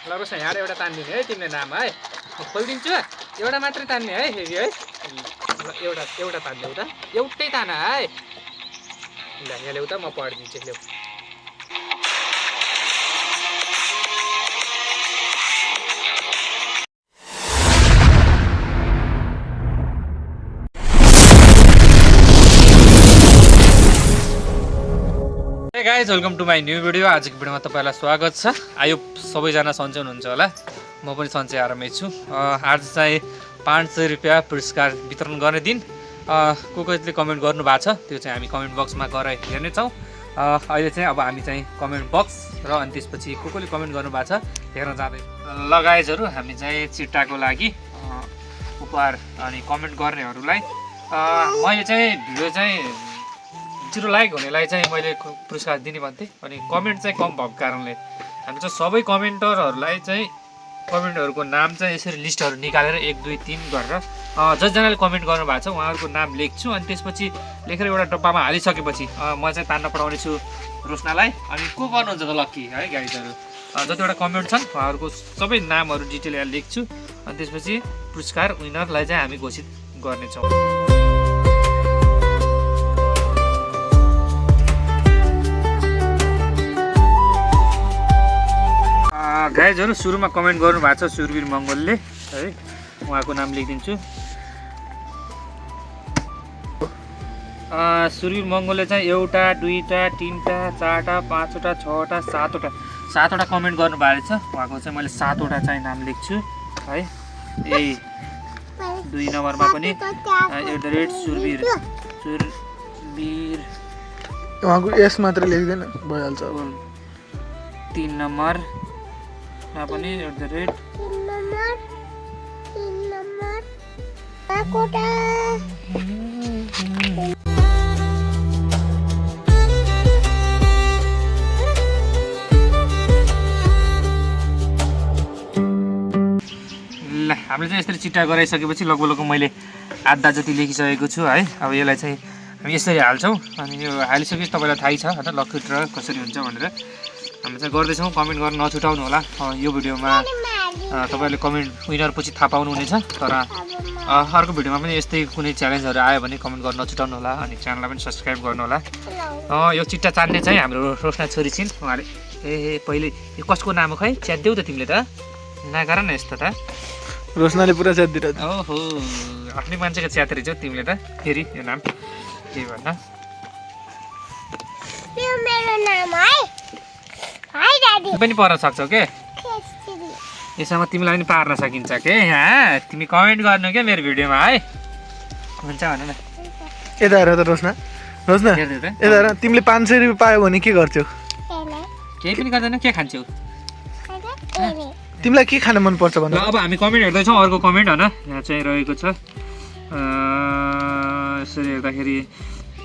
ल रोसा यहाँ एउटा तान्दिने है तिमीले नाम है म खोलिदिन्छु एउटा मात्रै तान्ने है फेरि है ल एउटा तान्देऊ त एउटै तान है ल यहाँ ल्याउ त म पढिदिन्छु ल्याउ hey guys welcome to my new video. आजको भिडियोमा तपाईँलाई स्वागत छ। आयो सबैजना सन्चै हुनुहुन्छ होला, म पनि सन्चै आरामै छु। आज चाहिँ 500 रुपियाँ पुरस्कार वितरण गर्ने दिन। कसले कमेन्ट गर्नुभएको छ त्यो चाहिँ हामी कमेन्ट बक्समा गएर हेर्नेछौँ। अहिले चाहिँ अब हामी चाहिँ कमेन्ट बक्स र अनि त्यसपछि कसले कमेन्ट गर्नुभएको छ हेर्न जाँदै ल गाइजहरू, हामी चाहिँ चिट्टाको लागि उपहार अनि कमेन्ट गर्नेहरूलाई मैले चाहिँ भिडियो चाहिँ जिरो लाइक हुनेलाई चाहिँ मैले पुरस्कार दिने भन्थेँ। अनि कमेन्ट चाहिँ कम भएको कारणले हामी चाहिँ सबै कमेन्टरहरूलाई चाहिँ कमेन्टहरूको नाम चाहिँ यसरी लिस्टहरू निकालेर 1 2 3 गरेर जसजनाले कमेन्ट गर्नुभएको छ उहाँहरूको नाम लेख्छु। अनि त्यसपछि लेखेर एउटा डब्बामा हालिसकेपछि म चाहिँ तान्न पठाउने छु रोशनालाई। अनि को गर्नुहुन्छ त लक्की है गाइजहरू, जतिवटा कमेन्ट छन् उहाँहरूको सबै नामहरू डिटेल यहाँ लेख्छु। अनि त्यसपछि पुरस्कार विनरलाई चाहिँ हामी घोषित गर्नेछौँ। गाइजहरू सुरुमा कमेन्ट गर्नुभएको छ सुरवीर मङ्गलले है, उहाँको नाम लेखिदिन्छु। सुरवीर मङ्गलले चाहिँ 1 2 3 4 5 6 7वटा कमेन्ट गर्नुभएको छ। उहाँको चाहिँ मैले 7वटा चाहिँ नाम लेख्छु है। यही 2 नम्बरमा पनि @सुरवीर उहाँको एस मात्र लेख्दैन भइहाल्छ। 3 नम्बर पनि ल हामीले चाहिँ यसरी चिट्टा गराइसकेपछि लगभग मैले आधा जति लेखिसकेको छु है। अब यसलाई चाहिँ हामी यसरी हाल्छौँ। अनि यो हालिसकेपछि तपाईँलाई थाहै छ होइन लकी ड्र कसरी हुन्छ भनेर हामी चाहिँ गर्दैछौँ। कमेन्ट गर्न नछुटाउनु होला। यो भिडियोमा तपाईँहरूले कमेन्ट विनर पछि थाहा पाउनुहुनेछ। तर अर्को भिडियोमा पनि यस्तै कुनै च्यालेन्जहरू आयो भने कमेन्ट गर्न नछुटाउनु होला। अनि च्यानललाई पनि सब्सक्राइब गर्नु होला। यो चिट्टा चान्ने चाहिँ हाम्रो रोशना छोरी छिन्। उहाँले पहिले यो कसको नाम हो खै च्यात्देऊ त तिमीले त नगर न यस्तो त। रोशनाले पुरा च्यातिरहेछ। ओहो आफ्नै मान्छेको च्यात्रे छौ तिमीले त। फेरि यो नाम के भन्न पनि पर्न सक्छौ के यसमा तिमीलाई पनि पार्न सकिन्छ के। यहाँ तिमी कमेन्ट गर्नु क्या मेरो भिडियोमा है, हुन्छ भन न। यता हेर त रोशना, रोशना यता हेर, तिमीले 500 रुपियाँ पायो भने के गर्छौ? केही पनि गर्दैन। के खान्छौ? तिमीलाई के खान मन पर्छ भन्नु? अब हामी कमेन्ट हेर्दैछौँ। अर्को कमेन्ट होइन यहाँ चाहिँ रहेको छ। यसरी हेर्दाखेरि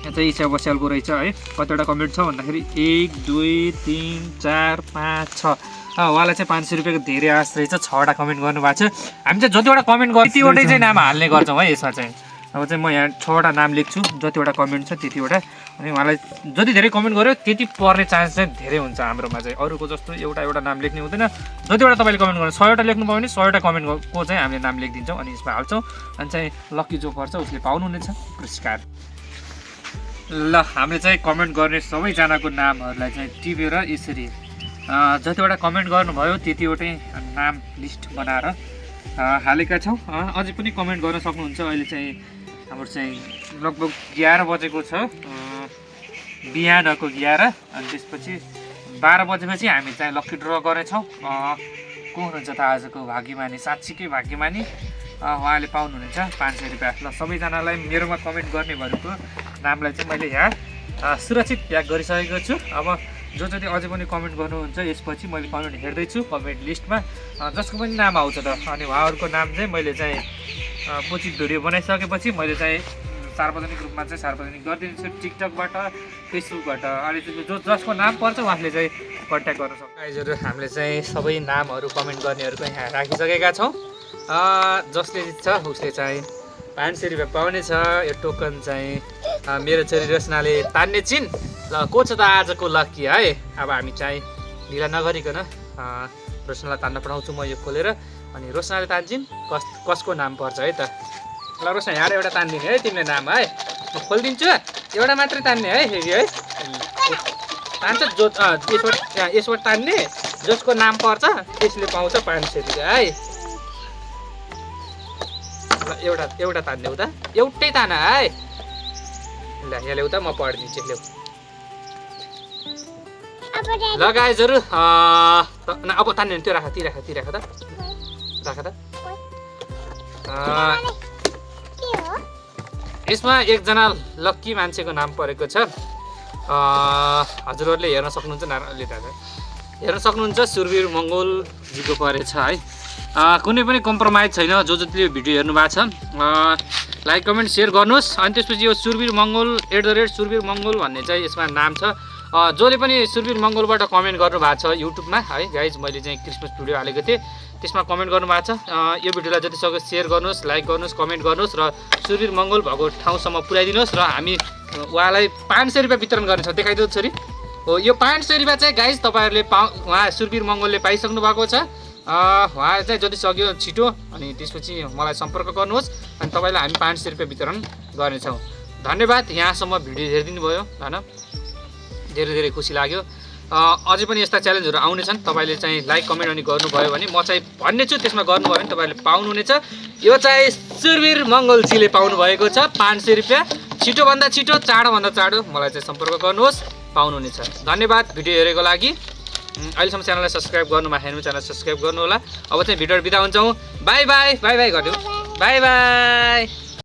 यहाँ चाहिँ इच्छा बस्यालको रहेछ है। कतिवटा कमेन्ट छ भन्दाखेरि 1 2 3 4 5 6 उहाँलाई चाहिँ 500 रुपियाँको धेरै आश रहेछ। 6वटा कमेन्ट गर्नुभएको छ। हामी चाहिँ जतिवटा कमेन्ट गर्छ त्यतिवटै चाहिँ नाम हाल्ने गर्छौँ है यसमा चाहिँ। अब चाहिँ म यहाँ 6वटा नाम लेख्छु, जतिवटा कमेन्ट छ त्यतिवटा। अनि उहाँलाई जति धेरै कमेन्ट गर्यो त्यति पर्ने चान्स चाहिँ धेरै हुन्छ हाम्रोमा चाहिँ। अरूको जस्तो एउटा नाम लेख्ने हुँदैन। जतिवटा तपाईँले कमेन्ट गर्नु 100वटा लेख्नु पायो भने 100वटा कमेन्टको चाहिँ हामीले नाम लेखिदिन्छौँ। अनि यसमा हाल्छौँ। अनि चाहिँ लक्की जो पर्छ उसले पाउनुहुनेछ पुरस्कार। ल हामीले चाहिँ कमेन्ट गर्ने सबैजनाको नामहरूलाई चाहिँ टिपेर यसरी जतिवटा कमेन्ट गर्नुभयो त्यतिवटै नाम लिस्ट बनाएर हालेका छौँ। अझै पनि कमेन्ट गर्न सक्नुहुन्छ। अहिले चाहिँ हाम्रो चाहिँ लगभग 11 बजेको छ, बिहानको 11। अनि त्यसपछि 12 बजेपछि हामी चाहिँ लक्की ड्र गर्नेछौँ। को हुनुहुन्छ त आजको भाग्यमानी, साँच्चीकै भाग्यमानी उहाँले पाउनुहुनेछ 500 रुपियाँ। ल सबैजनालाई मेरोमा कमेन्ट गर्नेहरूको नामलाई चाहिँ मैले यहाँ सुरक्षित प्याक गरिसकेको छु। अब जति अझै पनि कमेन्ट गर्नुहुन्छ यसपछि मैले कमेन्ट हेर्दैछु कमेन्ट लिस्टमा जसको पनि नाम आउँछ त। अनि उहाँहरूको नाम चाहिँ मैले चाहिँ उचित भिडियो बनाइसकेपछि मैले चाहिँ सार्वजनिक रूपमा चाहिँ सार्वजनिक गरिदिन्छु टिकटकबाट, फेसबुकबाट। अनि जसको नाम पर्छ उहाँले चाहिँ कन्ट्याक्ट गर्न सक्छ। गाइजहरू हामीले चाहिँ सबै नामहरू कमेन्ट गर्नेहरूको यहाँ राखिसकेका छौँ। जसले जित्छ उसले चाहिँ 500 रुपियाँ पाउने छ। यो टोकन चाहिँ मेरो छोरी रोशनाले तान्ने छिन्। ल को छ त आजको लक्की है। अब हामी चाहिँ ढिला नगरिकन रोशनालाई तान्न पठाउँछु म यो खोलेर अनि रोशनाले तान्छिन् कसको नाम पर्छ है त ल रोशना यहाँ एउटा तान्दिने है तिमीले नाम है म खोलिदिन्छु एउटा मात्रै तान्ने है फेरि है तान्छ जो यसबाट तान्ने जसको नाम पर्छ त्यसले पाउँछ 500 रुपियाँ है ल एउटा तान्ने उता एउटै तान है ल यहाँ ल्याउ त म पढिदिन्छु ल्याउ ल गाइजहरु अब तान्ने त्यो राख त यसमा एकजना लक्की मान्छेको नाम परेको छ हजुरहरूले हेर्न सक्नुहुन्छ सुरवीर मङ्गोलजीको परेछ है कुनै पनि कम्प्रोमाइज छैन जसले भिडियो हेर्नु भएको छ लाइक कमेन्ट सेयर गर्नुहोस् अनि त्यसपछि यो सुरवीर मङ्गोल @ सुरवीर मङ्गोल भन्ने चाहिँ यसमा नाम छ जसले पनि सुरवीर मङ्गोलबाट कमेन्ट गर्नुभएको छ युट्युबमा है गाइज मैले चाहिँ क्रिसमस भिडियो हालेको थिएँ त्यसमा कमेन्ट गर्नुभएको छ यो भिडियोलाई जति सक्दो सेयर गर्नुहोस् लाइक गर्नुहोस् कमेन्ट गर्नुहोस् र सुरवीर मङ्गोल भएको ठाउँसम्म पुर्याइदिनुहोस् र हामी उहाँलाई 500 रुपियाँ वितरण गर्नेछौँ देखाइदिनु छोरी हो यो 500 रुपियाँ चाहिँ गाइज तपाईँहरूले उहाँ सुरवीर मङ्गोलले पाइसक्नु भएको छ उहाँ चाहिँ जति सक्यो छिटो अनि त्यसपछि मलाई सम्पर्क गर्नुहोस् अनि तपाईँलाई हामी 500 रुपियाँ वितरण गर्नेछौँ धन्यवाद यहाँसम्म भिडियो हेरिदिनु भयो होइन धेरै धेरै खुसी लाग्यो अझै पनि यस्ता च्यालेन्जहरू आउनेछन् तपाईँले चाहिँ लाइक कमेन्ट अनि गर्नुभयो भने म चाहिँ भन्ने छु त्यसमा गर्नुभयो भने तपाईँले पाउनुहुनेछ यो चाहिँ सुरवीर मङ्गोलजीले पाउनुभएको छ 500 रुपियाँ छिटोभन्दा छिटो चाँडोभन्दा चाँडो मलाई चाहिँ सम्पर्क गर्नुहोस् पाउनुहुनेछ धन्यवाद भिडियो हेरेको लागि अहिलेसम्म च्यानललाई सब्सक्राइब गर्नुभएको छैन च्यानल सब्सक्राइब गर्नु होला अब चाहिँ भिडियो बिदा हुन्छौँ बाई बाई गरिदिउँ बाई बाई